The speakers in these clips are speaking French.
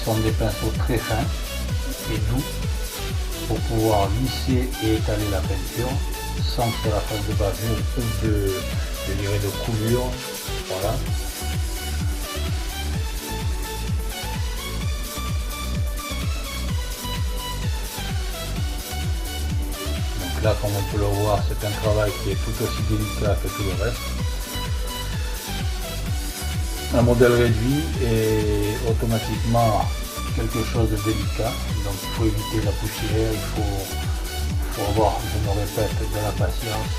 sont des pinceaux très fins et doux pour pouvoir lisser et étaler la peinture sans que la fasse de bavure ou de coulure. Voilà. Donc là, comme on peut le voir, c'est un travail qui est tout aussi délicat que tout le reste. Un modèle réduit et automatiquement quelque chose de délicat, donc il faut éviter la poussière, il faut avoir, je me répète, de la patience,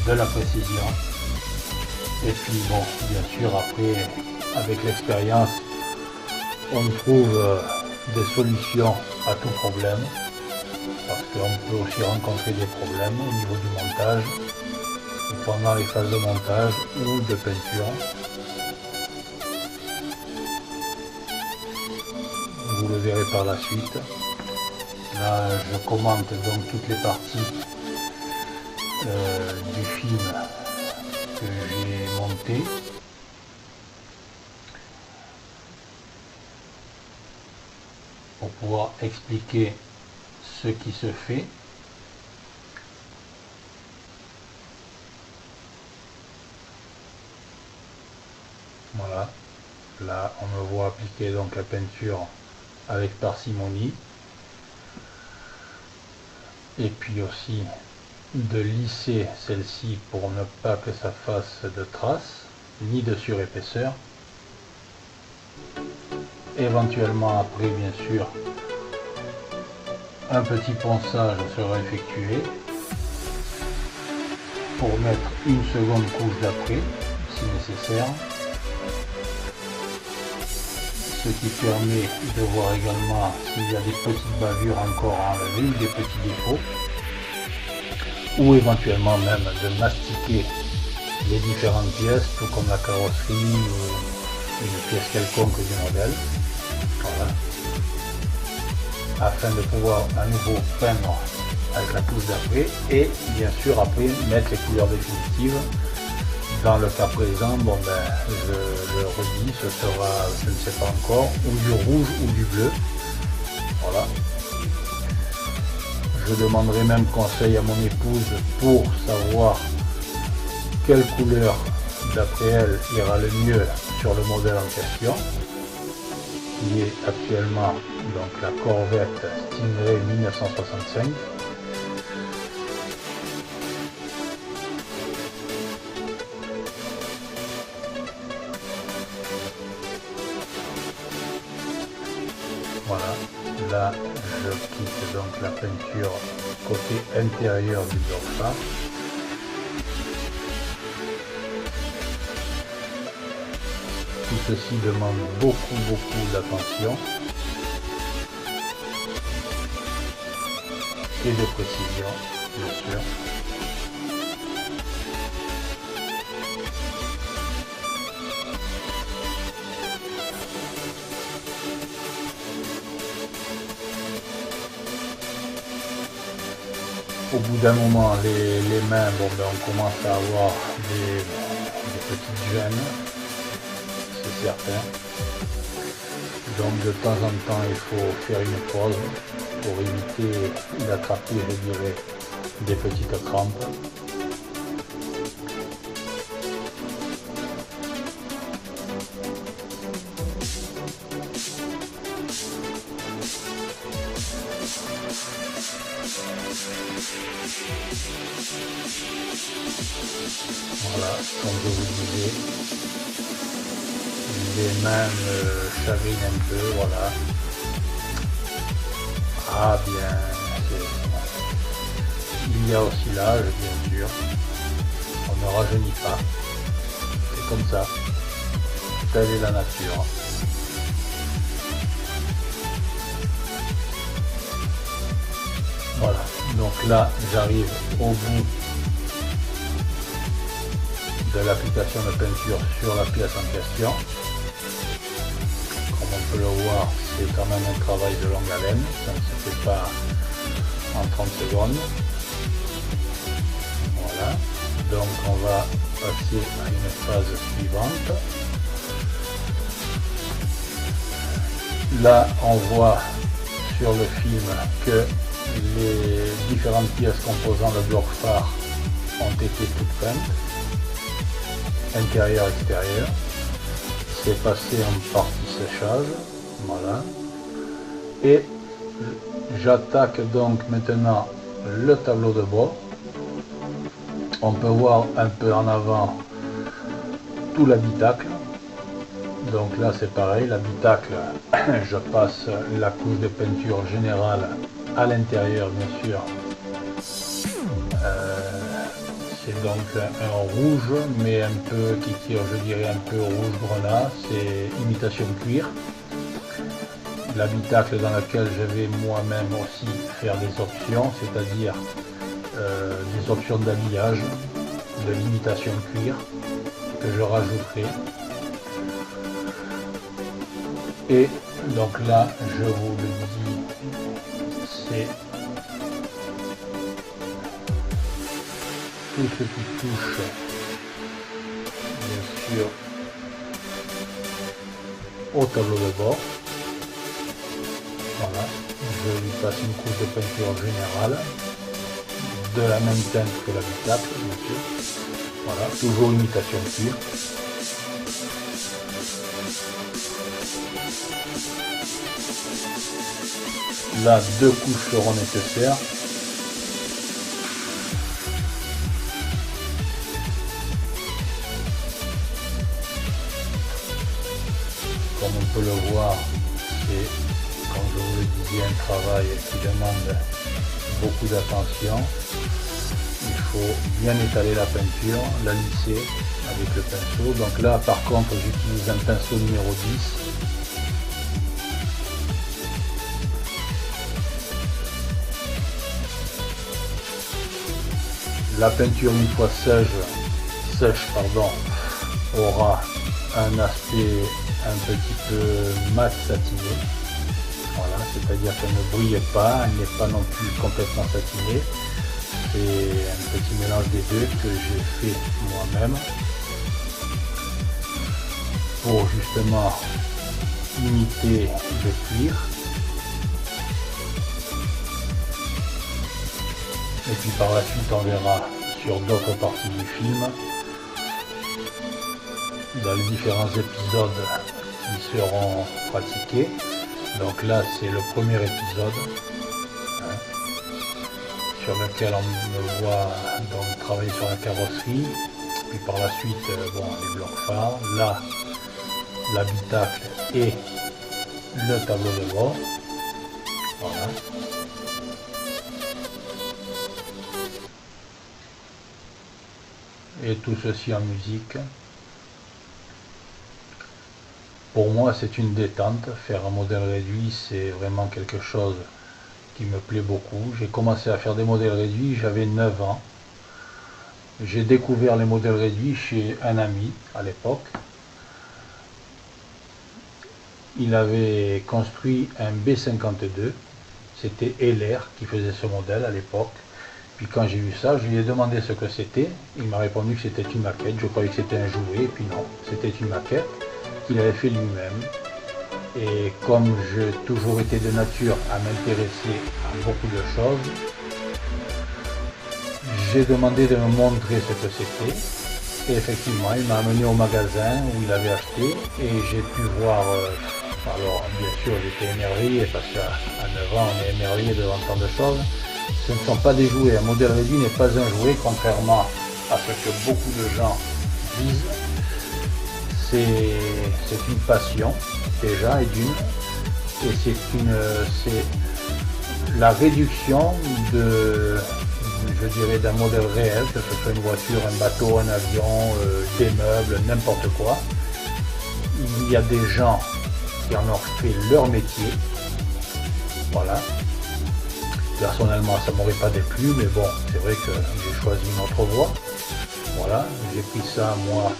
de la précision, et puis bon, bien sûr après, avec l'expérience, on trouve des solutions à tout problème, parce qu'on peut aussi rencontrer des problèmes au niveau du montage, ou pendant les phases de montage ou de peinture. Vous le verrez par la suite. Là, je commente donc toutes les parties du film que j'ai monté. Pour pouvoir expliquer ce qui se fait. Voilà. Là, on me voit appliquer donc la peinture avec parcimonie, et puis aussi de lisser celle-ci pour ne pas que ça fasse de traces ni de surépaisseur. Éventuellement après, bien sûr, un petit ponçage sera effectué pour mettre une seconde couche d'après si nécessaire, ce qui permet de voir également s'il y a des petites bavures encore à enlever, des petits défauts, ou éventuellement même de mastiquer les différentes pièces, tout comme la carrosserie ou une pièce quelconque du modèle. Voilà. Afin de pouvoir à nouveau peindre avec la couche d'après et bien sûr après mettre les couleurs définitives. Dans le cas présent, bon ben, je le redis, ce sera, je ne sais pas encore, ou du rouge ou du bleu. Voilà. Je demanderai même conseil à mon épouse pour savoir quelle couleur, d'après elle, ira le mieux sur le modèle en question, qui est actuellement donc la Corvette Stingray 1965. Voilà, là je quitte donc la peinture côté intérieur du dorsal. Tout ceci demande beaucoup d'attention et de précision, bien sûr. Au bout d'un moment, les mains, bon, ben, on commence à avoir des petites gênes, c'est certain. Donc de temps en temps, il faut faire une pause pour éviter d'attraper, je dirais, des petites crampes. Voilà, comme je vous disais, les mains me chagrinent un peu, voilà. Ah bien, il y a aussi l'âge, bien sûr. On ne rajeunit pas. C'est comme ça. Telle est la nature. Voilà, donc là j'arrive au bout de l'application de peinture sur la pièce en question. Comme on peut le voir, c'est quand même un travail de longue haleine, ça ne se fait pas en 30 secondes. Voilà, donc on va passer à une phase suivante. Là, on voit sur le film que les différentes pièces composant le bloc phare ont été toutes peintes, intérieur, extérieur. C'est passé en partie séchage, voilà. Et j'attaque donc maintenant le tableau de bord. On peut voir un peu en avant tout l'habitacle. Donc là c'est pareil, l'habitacle, je passe la couche de peinture générale à l'intérieur bien sûr. C'est donc un rouge, mais un peu qui tire, je dirais un peu rouge grenat, c'est imitation cuir. L'habitacle dans lequel je vais moi-même aussi faire des options, c'est-à-dire des options d'habillage, de l'imitation cuir que je rajouterai. Et donc là, je vous le dis, c'est tout ce qui touche, bien sûr, au tableau de bord. Voilà, je lui passe une couche de peinture générale, de la même teinte que l'habitacle, bien sûr. Voilà, toujours imitation cuir. Là, 2 couches seront nécessaires. Comme on peut le voir, c'est, comme je vous le disais, un travail qui demande beaucoup d'attention. Il faut bien étaler la peinture, la lisser avec le pinceau. Donc là, par contre, j'utilise un pinceau numéro 10. La peinture, une fois sèche, aura un aspect un petit peu mat satiné. Voilà, c'est-à-dire qu'elle ne brille pas, elle n'est pas non plus complètement satinée. C'est un petit mélange des deux que j'ai fait moi-même pour justement imiter le cuir. Et puis par la suite on verra sur d'autres parties du film, dans les différents épisodes qui seront pratiqués. Donc là c'est le premier épisode sur lequel on me voit donc travailler sur la carrosserie. Puis par la suite les blocs phares, là l'habitacle et le tableau de bord. Voilà. Et tout ceci en musique. Pour moi c'est une détente, faire un modèle réduit c'est vraiment quelque chose qui me plaît beaucoup. J'ai commencé à faire des modèles réduits, j'avais 9 ans. J'ai découvert les modèles réduits chez un ami à l'époque. Il avait construit un B52, c'était Heller qui faisait ce modèle à l'époque. Puis quand j'ai vu ça, je lui ai demandé ce que c'était. Il m'a répondu que c'était une maquette. Je croyais que c'était un jouet, et puis non, c'était une maquette qu'il avait fait lui-même. Et comme j'ai toujours été de nature à m'intéresser à beaucoup de choses, j'ai demandé de me montrer ce que c'était. Et effectivement, il m'a amené au magasin où il avait acheté, et j'ai pu voir. Alors bien sûr, j'étais émerveillé parce qu'à 9 ans, on est émerveillé devant tant de choses. Ce ne sont pas des jouets, un modèle réduit n'est pas un jouet, contrairement à ce que beaucoup de gens disent. C'est une passion, déjà, et d'une, et c'est la réduction je dirais, d'un modèle réel, que ce soit une voiture, un bateau, un avion, des meubles, n'importe quoi. Il y a des gens qui en ont fait leur métier, voilà. Personnellement, ça m'aurait pas déplu, mais bon, c'est vrai que j'ai choisi une autre voie. Voilà, j'ai pris ça, moi,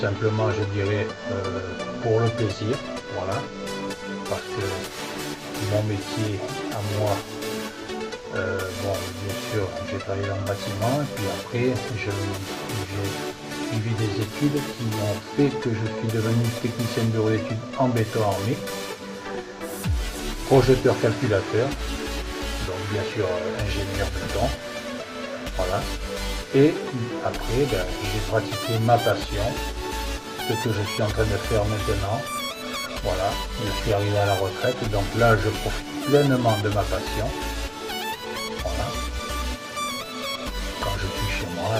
simplement, je dirais, pour le plaisir, voilà. Parce que mon métier, à moi, bien sûr, j'ai travaillé dans le bâtiment, et puis après, j'ai suivi des études qui m'ont fait que je suis devenu technicien de bureau d'études en béton armé. projecteur calculateur, donc bien sûr ingénieur béton, voilà. Et après, j'ai pratiqué ma passion, ce que je suis en train de faire maintenant. Voilà, je suis arrivé à la retraite, donc là je profite pleinement de ma passion. Voilà. Quand je suis chez moi,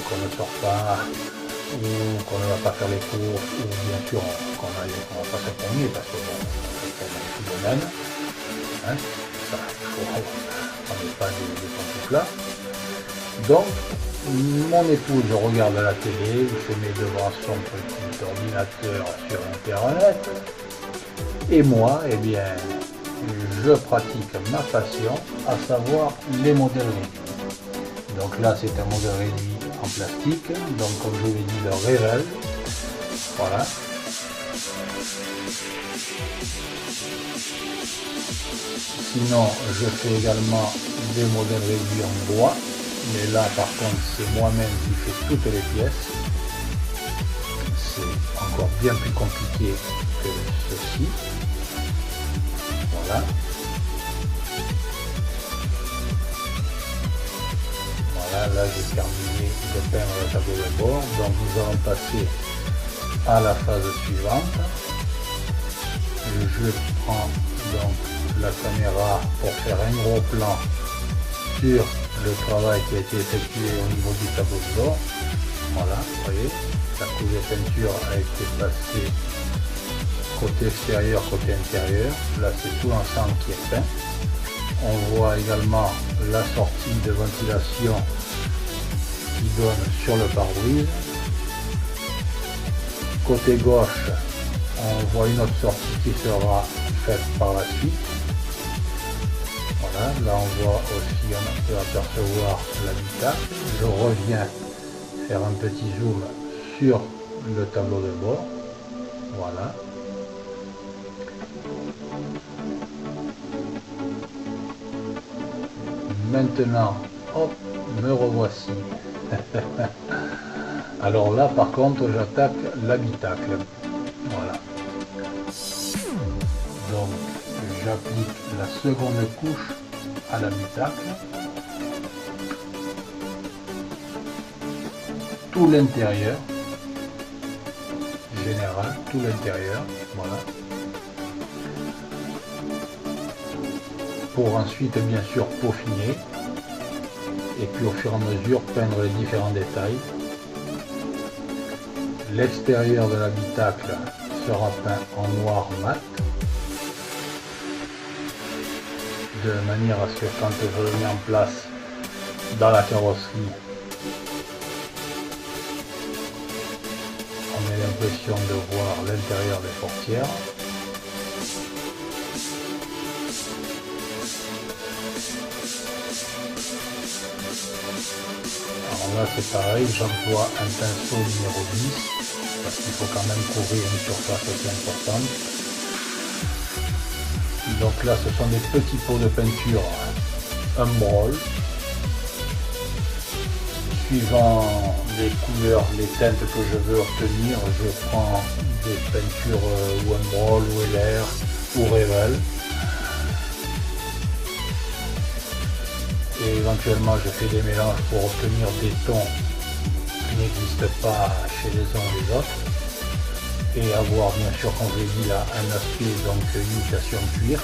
qu'on ne sort pas, ou qu'on ne va pas faire les courses, ou bien sûr qu'on ne va pas se promener, parce que bon, c'est tout le même. Hein, ça, on n'est pas des pantoufles. Donc, mon épouse regarde la télé, se met devant son petit ordinateur sur Internet, et moi, eh bien, je pratique ma passion, à savoir les modèles réduits. Donc là, c'est un modèle réduit en plastique, donc comme je l'ai dit, le Revel, voilà. Sinon, je fais également des modèles réduits en bois. Mais là, par contre, c'est moi-même qui fais toutes les pièces. C'est encore bien plus compliqué que ceci. Voilà. Voilà, là j'ai terminé de peindre le tableau de bord. Donc nous allons passer à la phase suivante. Je prends donc la caméra pour faire un gros plan sur le travail qui a été effectué au niveau du tableau de bord. Voilà, vous voyez, la couche de peinture a été passée côté extérieur, côté intérieur. Là, c'est tout l'ensemble qui est peint. On voit également la sortie de ventilation qui donne sur le pare-brise. Côté gauche, on voit une autre sortie qui sera faite par la suite. Voilà, là on voit aussi, on peut apercevoir l'habitacle. Je reviens faire un petit zoom sur le tableau de bord. Voilà. Maintenant, hop, me revoici. Alors là, par contre, j'attaque l'habitacle. Voilà. Donc, j'applique la seconde couche à l'habitacle. Tout l'intérieur, général, tout l'intérieur, voilà. Pour ensuite, bien sûr, peaufiner. Et puis au fur et à mesure, peindre les différents détails. L'extérieur de l'habitacle sera peint en noir mat, de manière à ce que quand je le mets en place dans la carrosserie, on ait l'impression de voir l'intérieur des portières. Alors là c'est pareil, j'emploie un pinceau numéro 10 parce qu'il faut quand même couvrir une surface assez importante. Donc là ce sont des petits pots de peinture Umbroll. Suivant les couleurs, les teintes que je veux obtenir, je prends des peintures ou Umbroll ou LR ou Revel. Et éventuellement je fais des mélanges pour obtenir des tons qui n'existent pas chez les uns ou les autres, et avoir bien sûr, comme je l'ai dit là, un aspect donc imitation cuir.